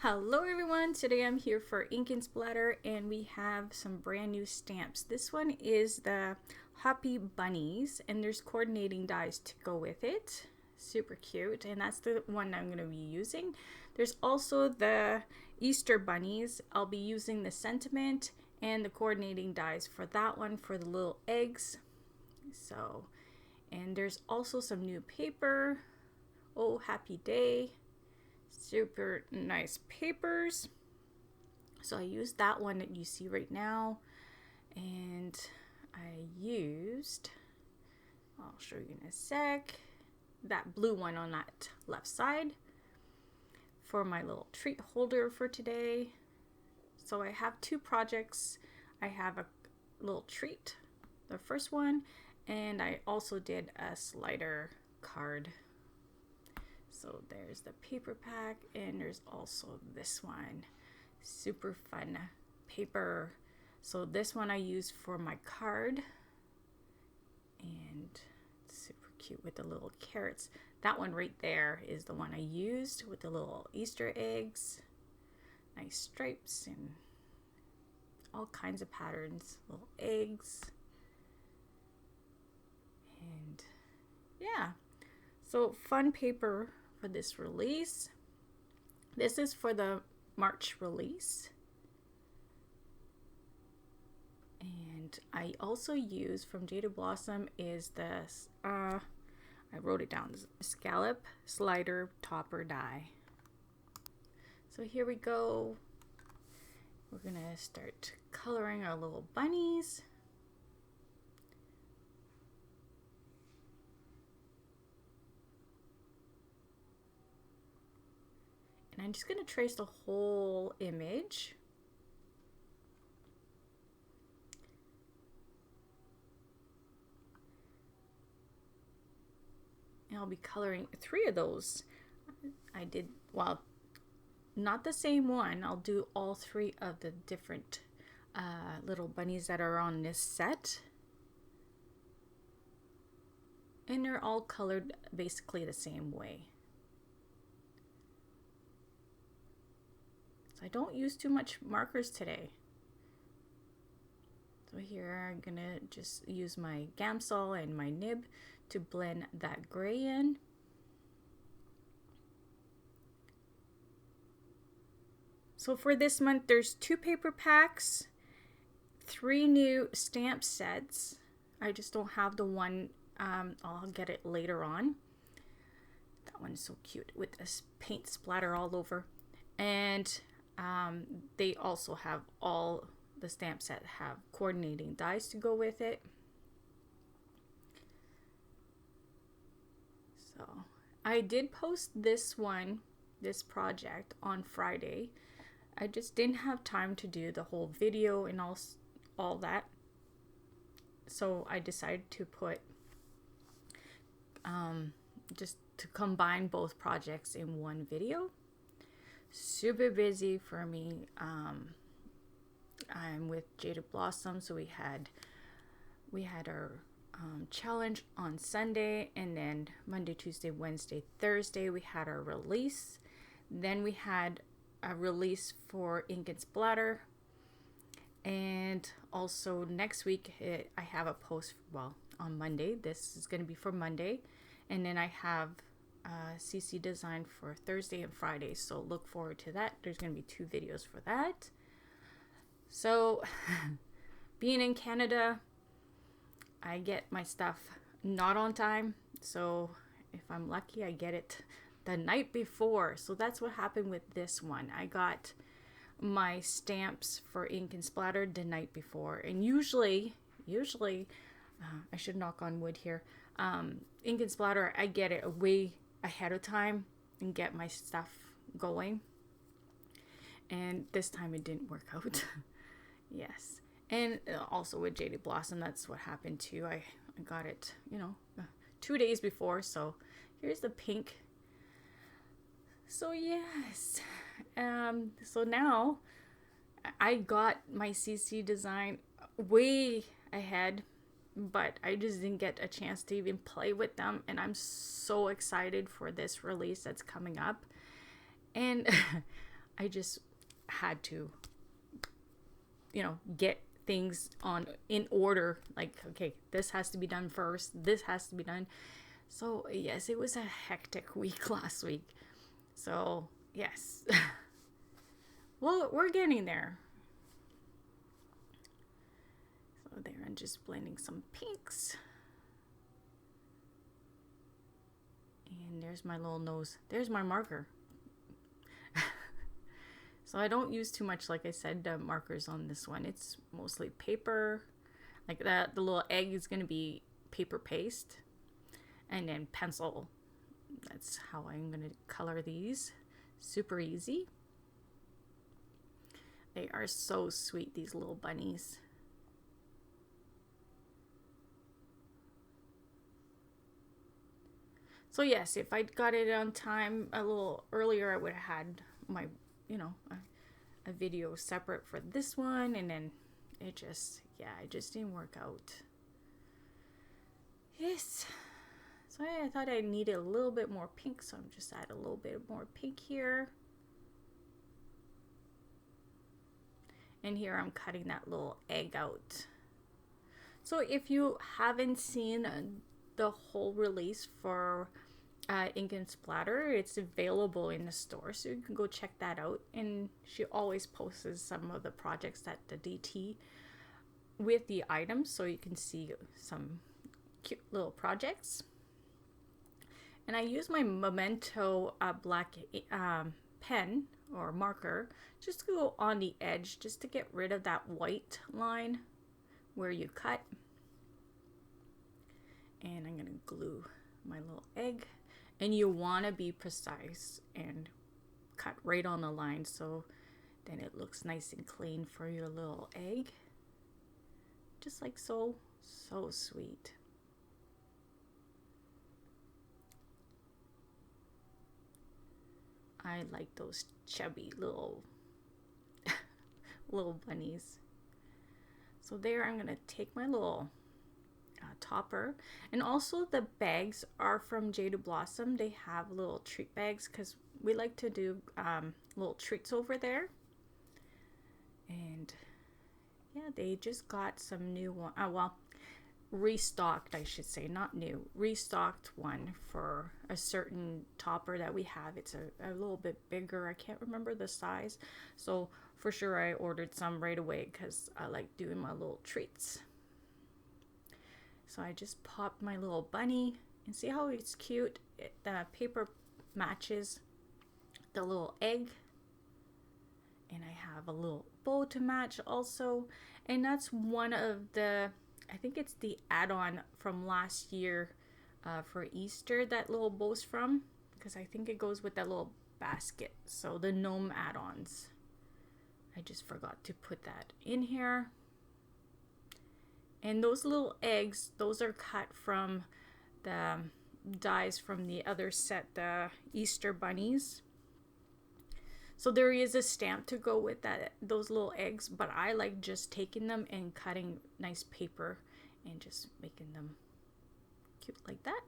Hello everyone, today I'm here for Ink and Splatter and we have some brand new stamps. This one is the Hoppy Bunnies and there's coordinating dies to go with it. Super cute, and that's the one I'm going to be using. There's also the Easter Bunnies. I'll be using the sentiment and the coordinating dies for that one for the little eggs. So, and there's also some new paper. Oh, happy day. Super nice papers. So I used that one that you see right now, and I used, I'll show you in a sec, that blue one on that left side for my little treat holder for today. So I have two projects. I have a little treat, the first one, and I also did a slider card. So there's the paper pack, and there's also this one. Super fun paper. So this one I used for my card, and super cute with the little carrots. That one right there is the one I used with the little Easter eggs. Nice stripes and all kinds of patterns, little eggs. And yeah, so fun paper for this release. This is for the March release. And I also use from Jaded Blossom is this, I wrote it down, scallop slider topper die. So here we go. We're gonna start coloring our little bunnies. And I'm just going to trace the whole image. And I'll be coloring 3 of those. I did, well, not the same one. I'll do all 3 of the different little bunnies that are on this set. And they're all colored basically the same way. I don't use too much markers today. So here I'm gonna just use my Gamsol and my nib to blend that gray in. So for this month there's 2 paper packs, 3 new stamp sets. I just don't have the one, I'll get it later on. That one's so cute with this paint splatter all over. And they also have all the stamp set have coordinating dies to go with it. So I did post this project on Friday. I just didn't have time to do the whole video and all that. So I decided to put just to combine both projects in one video. Super busy for me. I'm with Jaded Blossom, so we had our challenge on Sunday, and then Monday, Tuesday, Wednesday, Thursday we had our release. Then we had a release for Ink and Splatter, and also next week I have a post, well, on Monday. This is going to be for Monday, and then I have CC design for Thursday and Friday, so look forward to that. There's going to be 2 videos for that. So being in Canada, I get my stuff not on time, so if I'm lucky I get it the night before. So that's what happened with this one. I got my stamps for Ink and Splatter the night before, and usually I should knock on wood here, Ink and Splatter, I get it way ahead of time and get my stuff going, and this time it didn't work out. Yes, and also with Jaded Blossom, that's what happened too. I got it 2 days before. So here's the pink. So yes, so now I got my CC design way ahead, but I just didn't get a chance to even play with them, and I'm so excited for this release that's coming up. And I just had to, get things on in order. Like, okay, this has to be done first. This has to be done. So yes, it was a hectic week last week. So yes, well, we're getting there. So there, I'm just blending some pinks. And there's my little nose. There's my marker. So I don't use too much, like I said, markers on this one. It's mostly paper. Like that, the little egg is going to be paper paste. And then pencil. That's how I'm going to color these. Super easy. They are so sweet, these little bunnies. So yes, if I got it on time a little earlier, I would have had my, a video separate for this one. And then it just didn't work out. Yes. So I thought I needed a little bit more pink. So I'm just add a little bit more pink here. And here I'm cutting that little egg out. So if you haven't seen the whole release for Ink and Splatter, it's available in the store, so you can go check that out. And she always posts some of the projects at the DT with the items, so you can see some cute little projects. And I use my Memento black pen or marker just to go on the edge, just to get rid of that white line where you cut. And I'm gonna glue my little egg. And you want to be precise and cut right on the line, so then it looks nice and clean for your little egg. Just like so. So sweet. I like those chubby little bunnies. So there, I'm gonna take my little topper, and also the bags are from Jaded Blossom. They have little treat bags because we like to do little treats over there. And yeah, they just got some new one. Well, restocked, I should say, not new, restocked one for a certain topper that we have. It's a little bit bigger. I can't remember the size, so for sure I ordered some right away because I like doing my little treats. So I just popped my little bunny, and see how it's cute. The paper matches the little egg, and I have a little bow to match also. And that's one of the, I think it's the add-on from last year for Easter, that little bow's from, because I think it goes with that little basket. So the gnome add-ons, I just forgot to put that in here. And those little eggs, those are cut from the dies from the other set, the Easter bunnies. So there is a stamp to go with those little eggs, but I like just taking them and cutting nice paper and just making them cute like that.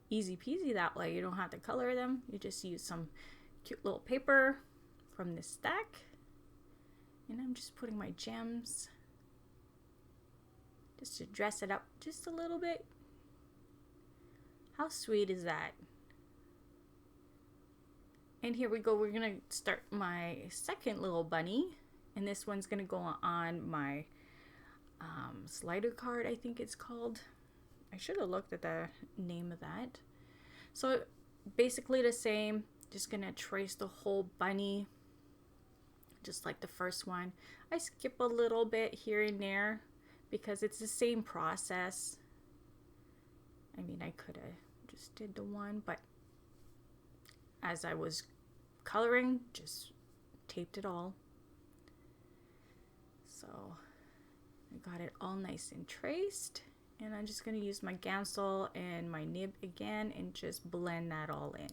Easy peasy that way. You don't have to color them. You just use some cute little paper from this stack. And I'm just putting my gems just to dress it up just a little bit. How sweet is that? And here we go. We're gonna start my second little bunny, and this one's gonna go on my slider card, I think it's called. I should have looked at the name of that. So basically the same, just gonna trace the whole bunny just like the first one. I skip a little bit here and there because it's the same process. I mean, I could have just did the one, but as I was coloring, just taped it all. So I got it all nice and traced, and I'm just going to use my Gamsol and my nib again and just blend that all in.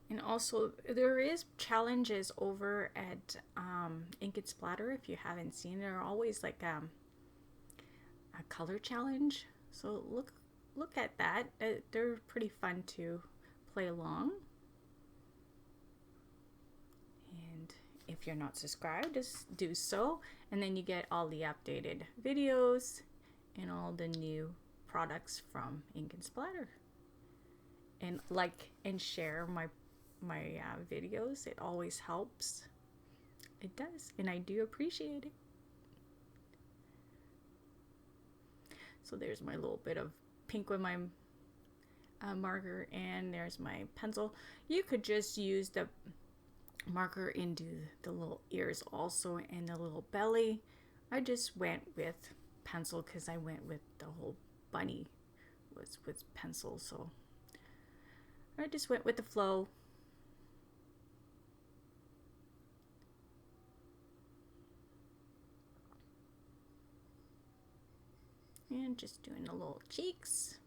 And also, there is challenges over at Ink and Splatter. If you haven't seen, they're always like a color challenge. So look at that. They're pretty fun to play along. And if you're not subscribed, just do so. And then you get all the updated videos and all the new products from Ink and Splatter. And like and share my videos. It always helps. It does, and I do appreciate it. So there's my little bit of pink with my marker, and there's my pencil. You could just use the marker into the little ears also and the little belly. I just went with pencil because I went with the whole bunny was with pencil, so I just went with the flow. And just doing the little cheeks.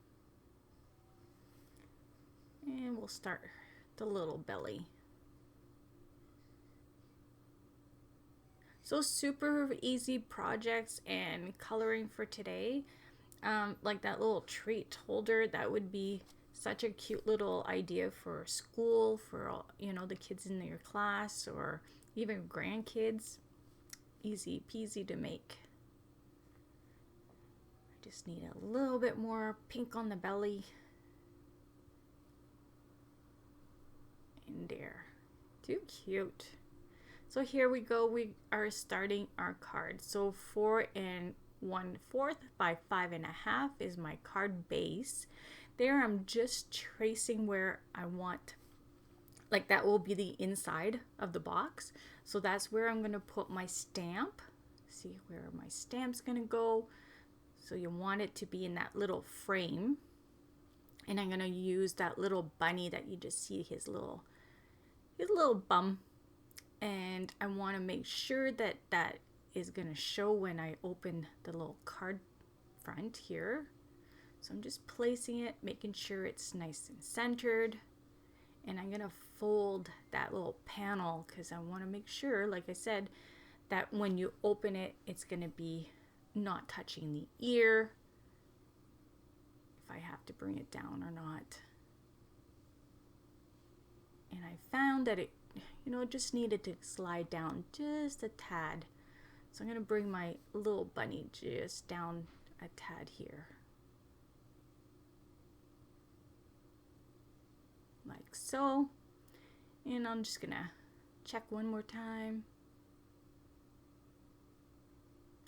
And we'll start the little belly. So super easy projects and coloring for today. Like that little treat holder, that would be such a cute little idea for school, for all, you know, the kids in your class or even grandkids. Easy peasy to make. Just need a little bit more pink on the belly. And there. Too cute. So here we go. We are starting our card. So 4 1/4 by 5.5 is my card base. There I'm just tracing where I want, like that will be the inside of the box. So that's where I'm going to put my stamp. See where my stamp's going to go. So you want it to be in that little frame. And I'm going to use that little bunny that you just see his little bum. And I want to make sure that that is going to show when I open the little card front here. So I'm just placing it, making sure it's nice and centered. And I'm going to fold that little panel because I want to make sure, like I said, that when you open it, it's going to be not touching the ear, if I have to bring it down or not. And I found that it, you know, just needed to slide down just a tad. So I'm going to bring my little bunny just down a tad here. Like so. And I'm just going to check one more time.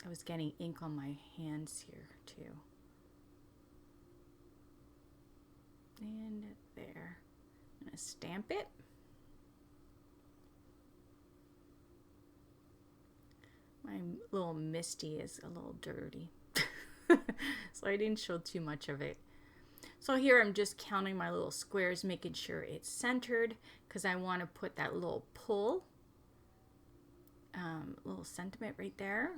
I was getting ink on my hands here too. And there. I'm going to stamp it. My little Misty is a little dirty. So I didn't show too much of it. So here I'm just counting my little squares, making sure it's centered because I want to put that little pull, little sentiment right there.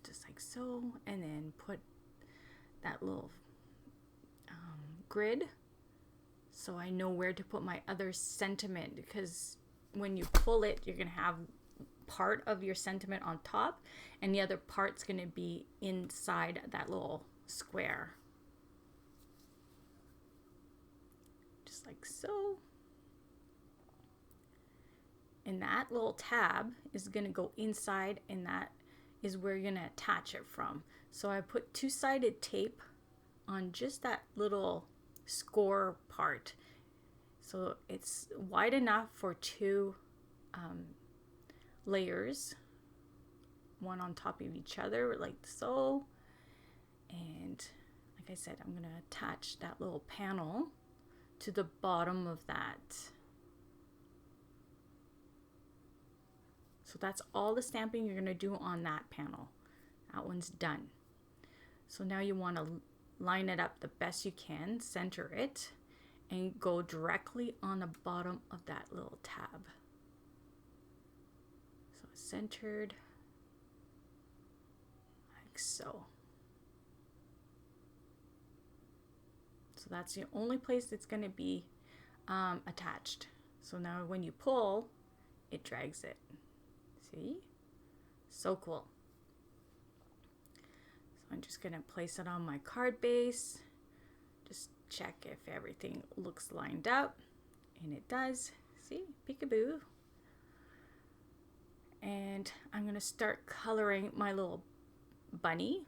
Just like so, and then put that little grid so I know where to put my other sentiment, because when you pull it, you're gonna have part of your sentiment on top and the other part's gonna be inside that little square. Just like so. And that little tab is gonna go inside, and that is where you're gonna attach it from. So I put two-sided tape on just that little score part. So it's wide enough for two layers, one on top of each other like so. And like I said, I'm gonna attach that little panel to the bottom of that. So that's all the stamping you're gonna do on that panel. That one's done. So now you want to line it up the best you can, center it, and go directly on the bottom of that little tab. So centered, like so. So that's the only place it's going to be attached. So now when you pull, it drags it. See? So cool. So I'm just going to place it on my card base. Just check if everything looks lined up. And it does. See? Peekaboo. And I'm going to start coloring my little bunny.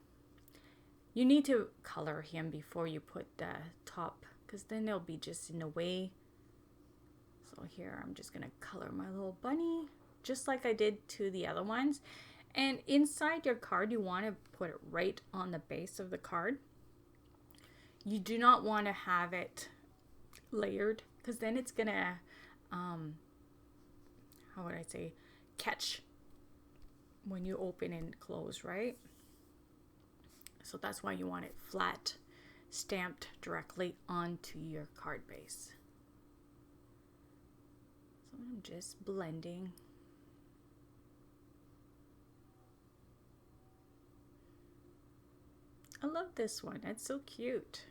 You need to color him before you put the top, because then they'll be just in the way. So here I'm just going to color my little bunny just like I did to the other ones. And inside your card, you want to put it right on the base of the card. You do not want to have it layered, because then it's going to, how would I say, catch when you open and close, right? So that's why you want it flat, stamped directly onto your card base. So I'm just blending. I love this one. It's so cute.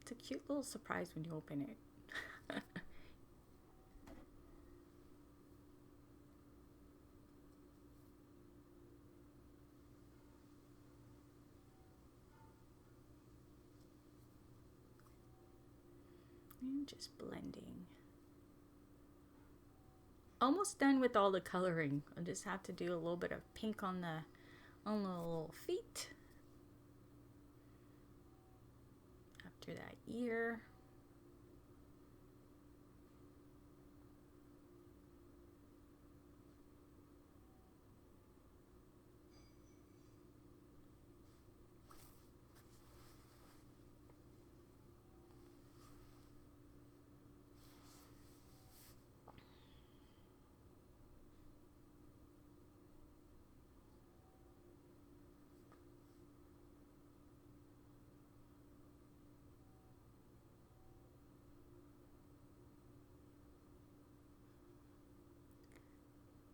It's a cute little surprise when you open it. And just blending. Almost done with all the coloring. I just have to do a little bit of pink on the little feet. After that ear.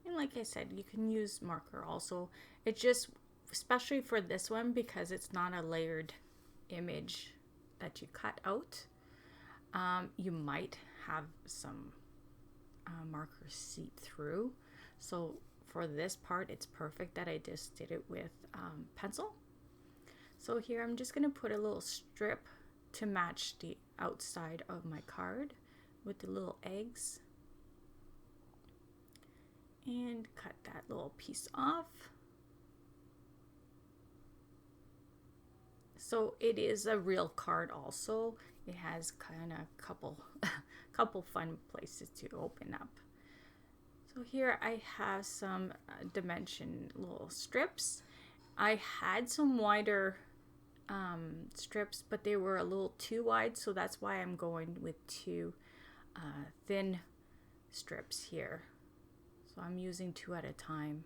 And like I said, you can use marker also. It just, especially for this one, because it's not a layered image that you cut out, you might have some markers seep through. So for this part, it's perfect that I just did it with pencil. So here I'm just going to put a little strip to match the outside of my card with the little eggs. And cut that little piece off. So it is a real card also. It has kind of couple fun places to open up. So here I have some dimension little strips. I had some wider strips, but they were a little too wide, so that's why I'm going with two thin strips here. So I'm using two at a time,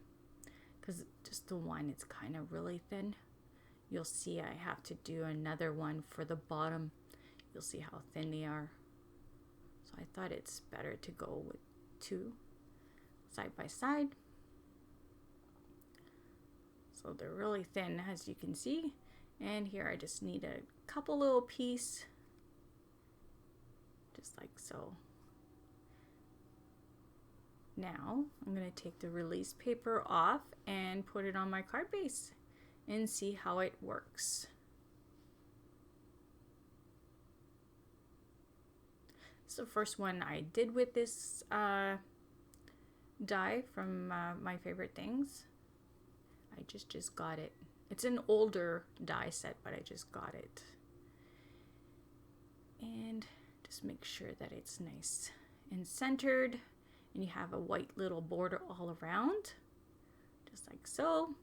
because just the one, it's kind of really thin. You'll see I have to do another one for the bottom. You'll see how thin they are. So I thought it's better to go with two side by side. So they're really thin, as you can see. And here I just need a couple little pieces, just like so. Now I'm going to take the release paper off and put it on my card base and see how it works. So the first one I did with this die from My Favorite Things. I just got it. It's an older die set, but I just got it. And just make sure that it's nice and centered. And you have a white little border all around, just like so.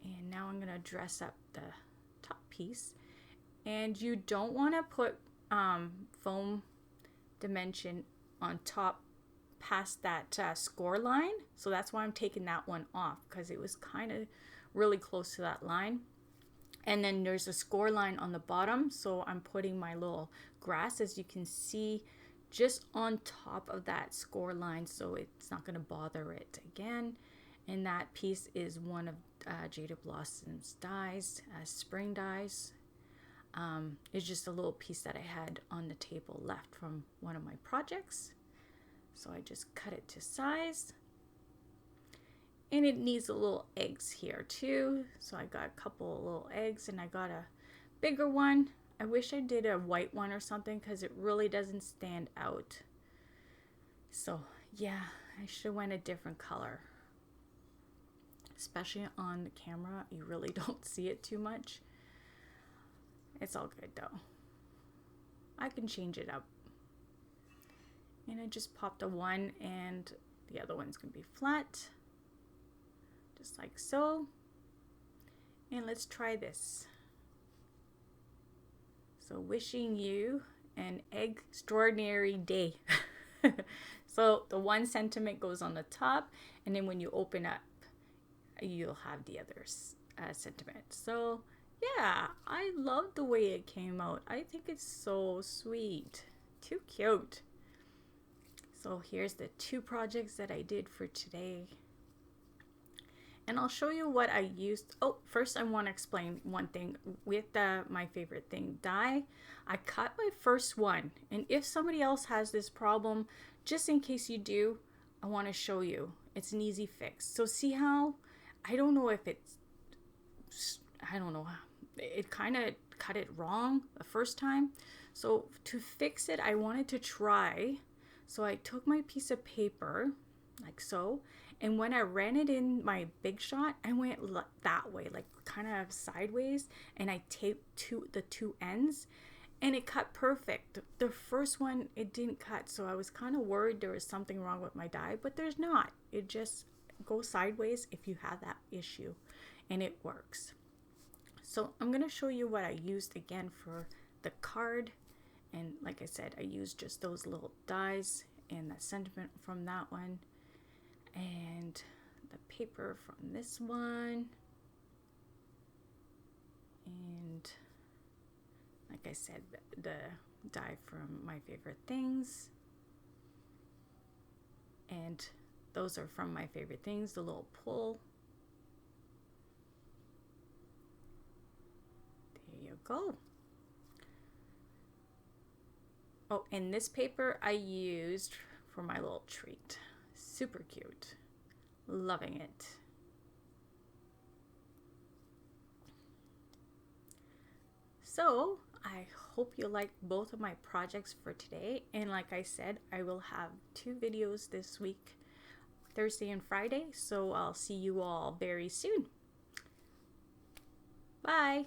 And now I'm gonna dress up the top piece. And you don't wanna put foam dimension on top past that score line. So that's why I'm taking that one off, because it was kind of really close to that line. And then there's a score line on the bottom. So I'm putting my little grass, as you can see, just on top of that score line, so it's not going to bother it again. And that piece is one of Jada Blossom's dies, spring dies. It's just a little piece that I had on the table left from one of my projects. So I just cut it to size. And it needs a little eggs here too. So I got a couple of little eggs, and I got a bigger one. I wish I did a white one or something because it really doesn't stand out. So yeah, I should have went a different color. Especially on the camera, you really don't see it too much. It's all good though. I can change it up. And I just popped a one, and the other one's gonna be flat. Just like so. And let's try this. So wishing you an extraordinary day. So the one sentiment goes on the top, and then when you open up, you'll have the other sentiment. So yeah, I love the way it came out. I think it's so sweet. Too cute. So here's the two projects that I did for today. And I'll show you what I used. Oh, first I want to explain one thing with my favorite thing die. I cut my first one, and if somebody else has this problem, just in case you do, I want to show you. It's an easy fix. So see how, I don't know if it's, I don't know, it kind of cut it wrong the first time. So to fix it, I wanted to try. So I took my piece of paper like so, and when I ran it in my Big Shot, I went that way, like kind of sideways, and I taped the two ends, and it cut perfect. The first one, it didn't cut, so I was kind of worried there was something wrong with my die, but there's not. It just goes sideways if you have that issue, and it works. So I'm going to show you what I used again for the card, and like I said, I used just those little dies and the sentiment from that one, and the paper from this one, and like I said, the die from my favorite things, and those are from my favorite things, the little pull. There you go. Oh, and this paper I used for my little treat. Super cute. Loving it. So I hope you liked both of my projects for today. And like I said, I will have 2 videos this week, Thursday and Friday. So I'll see you all very soon. Bye.